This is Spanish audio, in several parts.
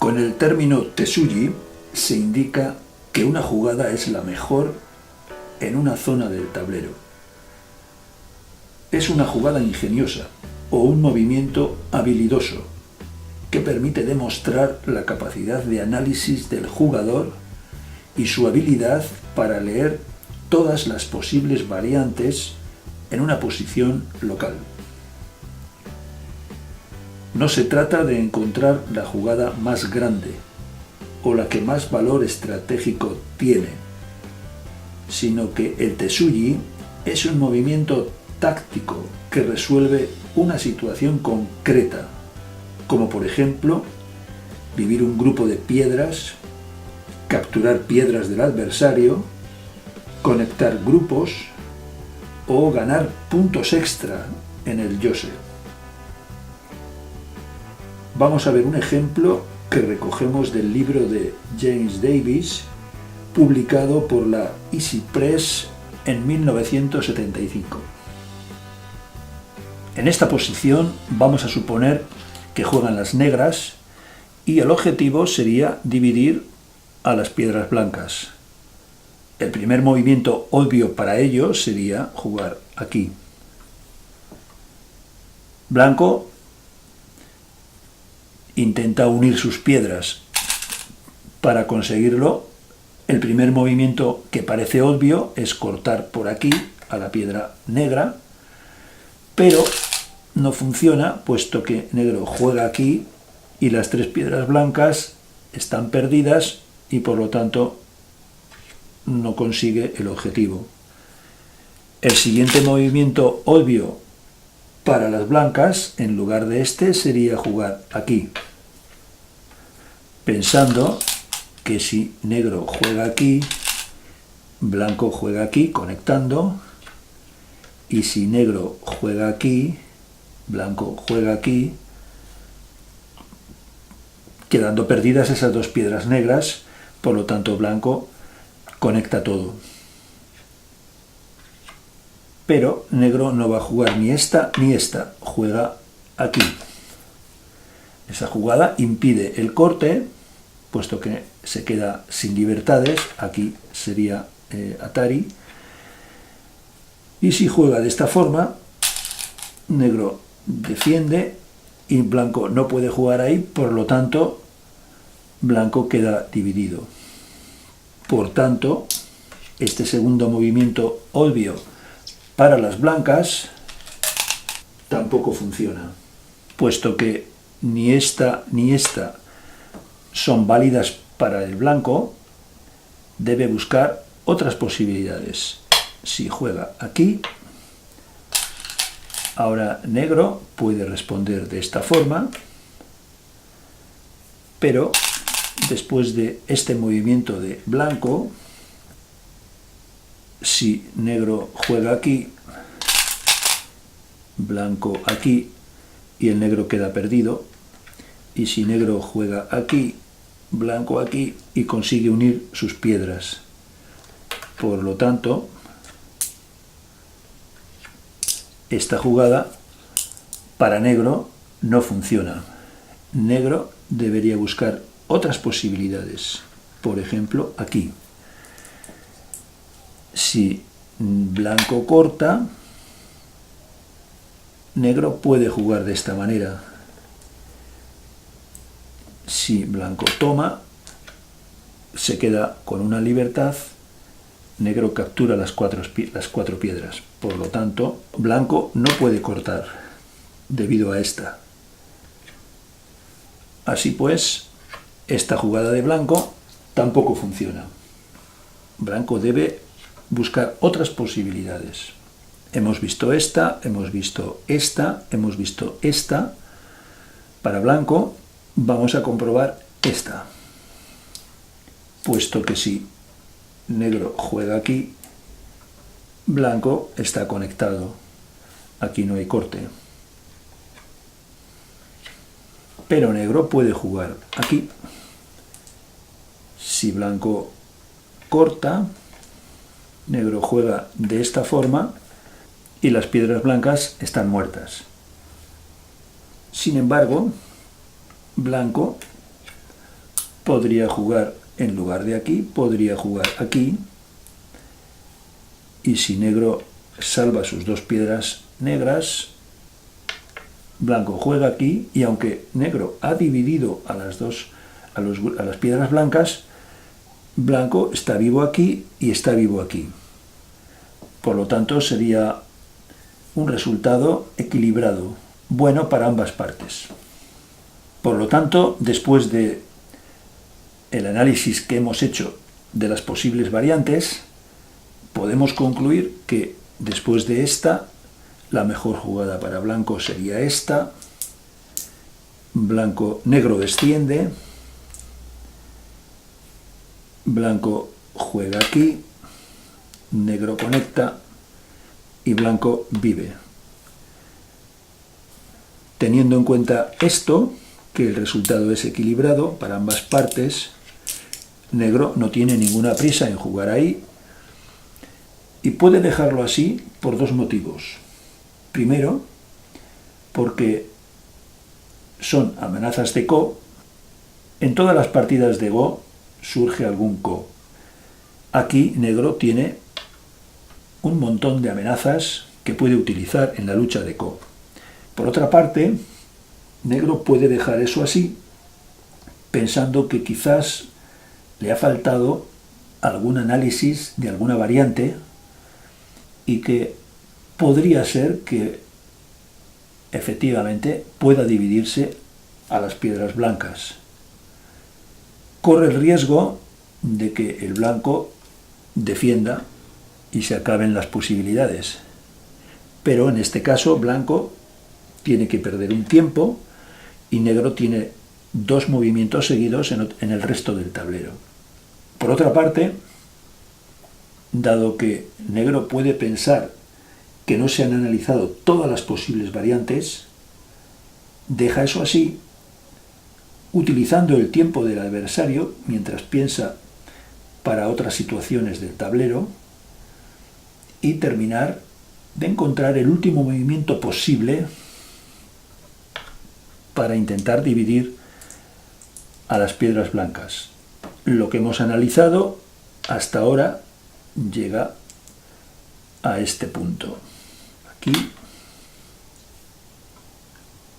Con el término Tsuji se indica que una jugada es la mejor en una zona del tablero. Es una jugada ingeniosa o un movimiento habilidoso que permite demostrar la capacidad de análisis del jugador y su habilidad para leer todas las posibles variantes en una posición local. No se trata de encontrar la jugada más grande o la que más valor estratégico tiene, sino que el Tsuji es un movimiento táctico que resuelve una situación concreta, como por ejemplo vivir un grupo de piedras, capturar piedras del adversario, conectar grupos o ganar puntos extra en el Yose. Vamos a ver un ejemplo que recogemos del libro de James Davis, publicado por la Easy Press en 1975. En esta posición vamos a suponer que juegan las negras y el objetivo sería dividir a las piedras blancas. El primer movimiento obvio para ello sería jugar aquí. Blanco intenta unir sus piedras. Para conseguirlo, el primer movimiento que parece obvio es cortar por aquí a la piedra negra, pero no funciona puesto que negro juega aquí y las tres piedras blancas están perdidas y por lo tanto no consigue el objetivo. El siguiente movimiento obvio para las blancas, en lugar de este, sería jugar aquí, pensando que si negro juega aquí, blanco juega aquí, conectando, y si negro juega aquí, blanco juega aquí, quedando perdidas esas dos piedras negras, por lo tanto blanco conecta todo. Pero negro no va a jugar ni esta, juega aquí. Esa jugada impide el corte, puesto que se queda sin libertades, aquí sería Atari. Y si juega de esta forma, negro defiende y blanco no puede jugar ahí, por lo tanto, blanco queda dividido. Por tanto, este segundo movimiento obvio para las blancas tampoco funciona, puesto que ni esta son válidas para el blanco, debe buscar otras posibilidades. Si juega aquí, ahora negro puede responder de esta forma, pero después de este movimiento de blanco, si negro juega aquí, blanco aquí y el negro queda perdido, y si negro juega aquí, blanco aquí y consigue unir sus piedras. Por lo tanto, esta jugada para negro no funciona. Negro debería buscar otras posibilidades, por ejemplo aquí. Si blanco corta, negro puede jugar de esta manera. Si blanco toma, se queda con una libertad, negro captura las cuatro piedras. Por lo tanto, blanco no puede cortar debido a esta. Así pues, esta jugada de blanco tampoco funciona. Blanco debe buscar otras posibilidades. Hemos visto esta, hemos visto esta, hemos visto esta. Para blanco vamos a comprobar esta. Puesto que si negro juega aquí, blanco está conectado. Aquí no hay corte. Pero negro puede jugar aquí. Si blanco corta, negro juega de esta forma y las piedras blancas están muertas. Sin embargo, blanco podría jugar, en lugar de aquí, podría jugar aquí. Y si negro salva sus dos piedras negras, blanco juega aquí, y aunque negro ha dividido a las piedras blancas, blanco está vivo aquí y está vivo aquí. Por lo tanto, sería un resultado equilibrado, bueno para ambas partes. Por lo tanto, después de el análisis que hemos hecho de las posibles variantes, podemos concluir que después de esta, la mejor jugada para blanco sería esta. Negro desciende, blanco juega aquí, negro conecta y blanco vive. Teniendo en cuenta esto, que el resultado es equilibrado para ambas partes, negro no tiene ninguna prisa en jugar ahí y puede dejarlo así por dos motivos. Primero, porque son amenazas de Ko. En todas las partidas de Go surge algún Ko. Aquí negro tiene un montón de amenazas que puede utilizar en la lucha de Ko. Por otra parte, negro puede dejar eso así, pensando que quizás le ha faltado algún análisis de alguna variante y que podría ser que efectivamente pueda dividirse a las piedras blancas. Corre el riesgo de que el blanco defienda y se acaben las posibilidades. Pero en este caso, blanco tiene que perder un tiempo y negro tiene dos movimientos seguidos en el resto del tablero. Por otra parte, dado que negro puede pensar que no se han analizado todas las posibles variantes, deja eso así, utilizando el tiempo del adversario mientras piensa para otras situaciones del tablero, y terminar de encontrar el último movimiento posible para intentar dividir a las piedras blancas. Lo que hemos analizado hasta ahora llega a este punto, aquí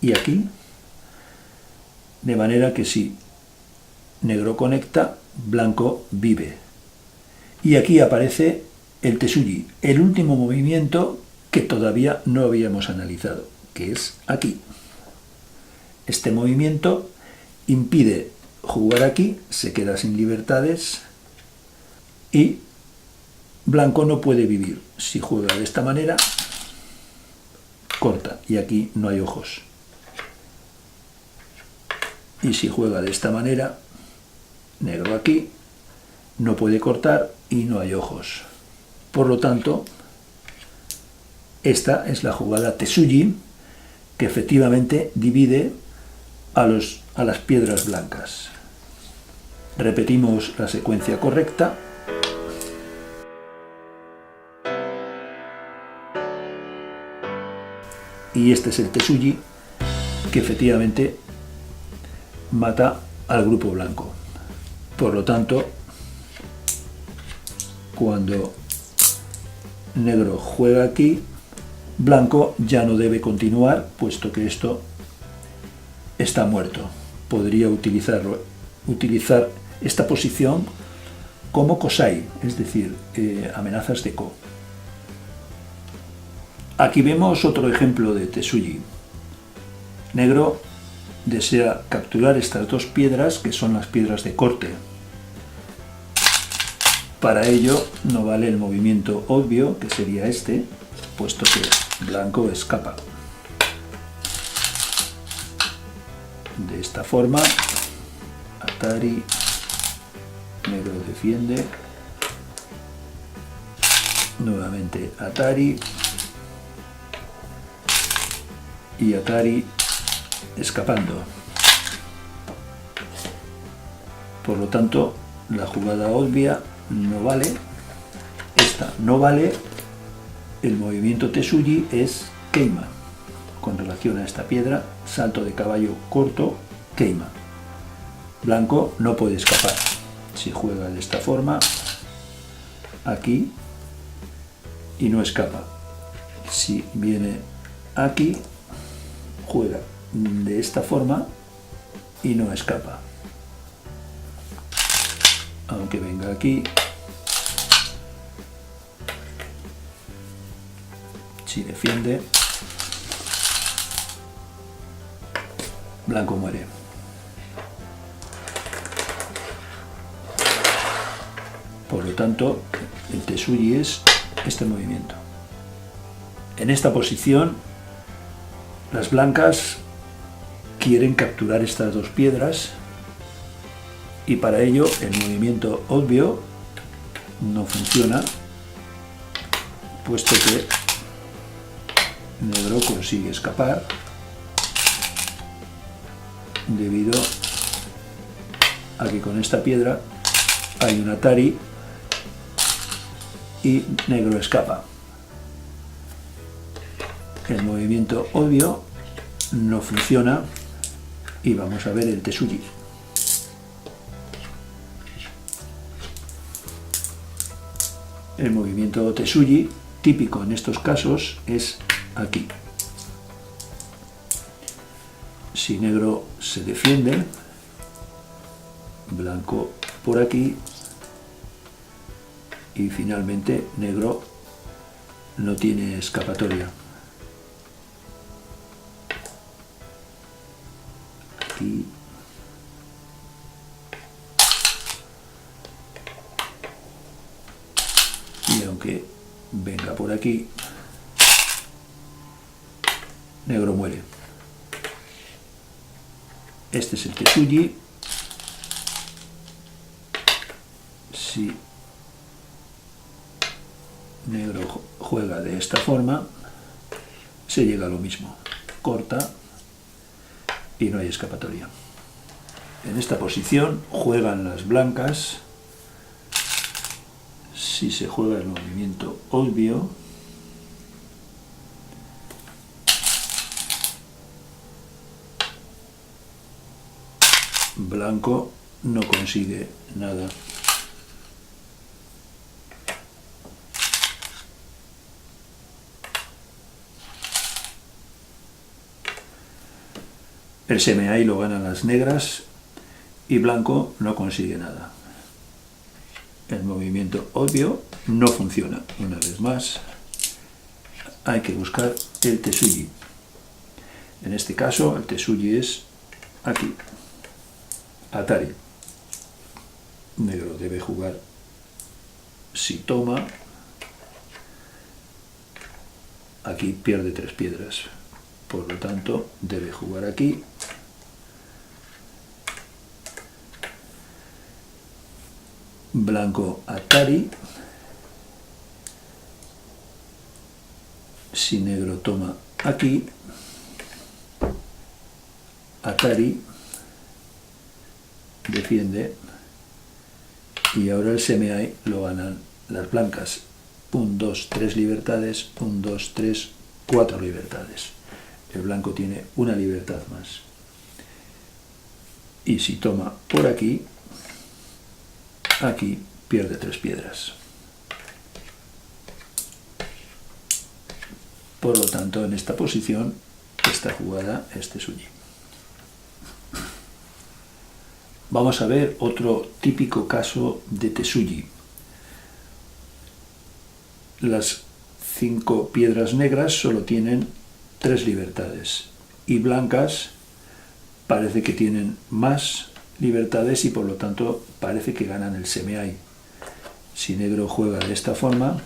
y aquí, de manera que si negro conecta, blanco vive. Y aquí aparece el Tesuji, el último movimiento que todavía no habíamos analizado, que es aquí. Este movimiento impide jugar aquí, se queda sin libertades y blanco no puede vivir. Si juega de esta manera, corta y aquí no hay ojos. Y si juega de esta manera, negro aquí, no puede cortar y no hay ojos. Por lo tanto, esta es la jugada Tesuji, que efectivamente divide a las piedras blancas. Repetimos la secuencia correcta. Y este es el Tesuji, que efectivamente mata al grupo blanco. Por lo tanto, cuando negro juega aquí, blanco ya no debe continuar, puesto que esto está muerto. Podría utilizar esta posición como Kosai, es decir, amenazas de Ko. Aquí vemos otro ejemplo de Tesuji. Negro desea capturar estas dos piedras, que son las piedras de corte. Para ello no vale el movimiento obvio, que sería este, puesto que blanco escapa. De esta forma, Atari, negro defiende, nuevamente Atari, y Atari escapando. Por lo tanto, la jugada obvia no vale, esta no vale, el movimiento Tesuji es Keima. Con relación a esta piedra, salto de caballo corto, Keima. Blanco no puede escapar. Si juega de esta forma, aquí, y no escapa. Si viene aquí, juega de esta forma y no escapa. Aunque venga aquí, si defiende, blanco muere. Por lo tanto, el Tesuji es este movimiento. En esta posición, las blancas quieren capturar estas dos piedras y para ello el movimiento obvio no funciona, puesto que negro consigue escapar debido a que con esta piedra hay un Atari y negro escapa. El movimiento obvio no funciona y vamos a ver el Tesuji. El movimiento Tesuji típico en estos casos es aquí. Si negro se defiende, blanco por aquí y finalmente negro no tiene escapatoria. Aquí. Y aunque venga por aquí, negro muere. Este es el Tesuji. Si negro juega de esta forma, se llega a lo mismo. Corta y no hay escapatoria. En esta posición juegan las blancas. Si se juega el movimiento obvio, blanco no consigue nada. El semi-ai lo ganan las negras y blanco no consigue nada. El movimiento obvio no funciona. Una vez más, hay que buscar el Tesuji. En este caso, el Tesuji es aquí. Atari. Negro debe jugar si toma. Aquí pierde 3 piedras. Por lo tanto, debe jugar aquí. Blanco Atari. Si negro toma aquí, Atari defiende y ahora el semi-ai lo ganan las blancas. 1, 2, 3 libertades, 1, 2, 3, 4 libertades. El blanco tiene una libertad más. Y si toma por aquí, aquí pierde 3 piedras. Por lo tanto, en esta posición, esta jugada es Tesuji. Vamos a ver otro típico caso de Tesuji. Las 5 piedras negras solo tienen 3 libertades y blancas parece que tienen más libertades y por lo tanto parece que ganan el semi-ai. Si negro juega de esta forma,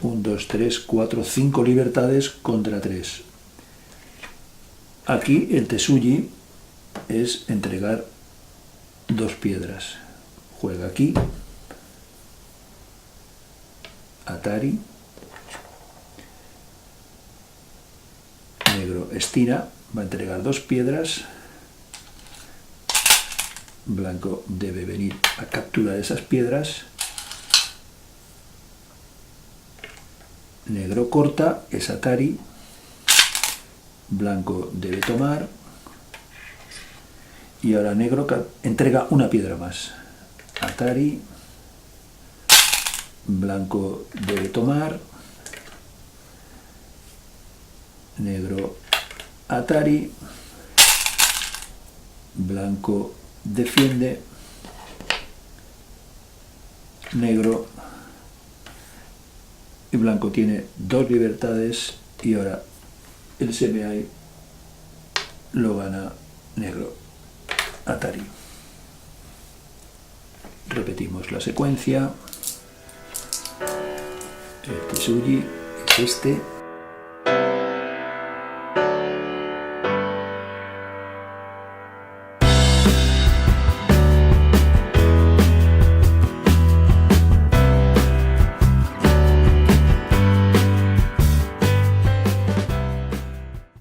1, 2, 3, 4, 5 libertades contra 3. Aquí el Tesuji es entregar 2 piedras. Juega aquí, Atari, negro estira, va a entregar 2 piedras, blanco debe venir a capturar esas piedras, negro corta, es Atari, blanco debe tomar Y ahora negro entrega una piedra más. Atari. Blanco debe tomar. Negro, Atari. Blanco defiende. Negro. Y blanco tiene 2 libertades. Y ahora el semi-ai lo gana negro. Atari. Repetimos la secuencia. El Tsuji es este.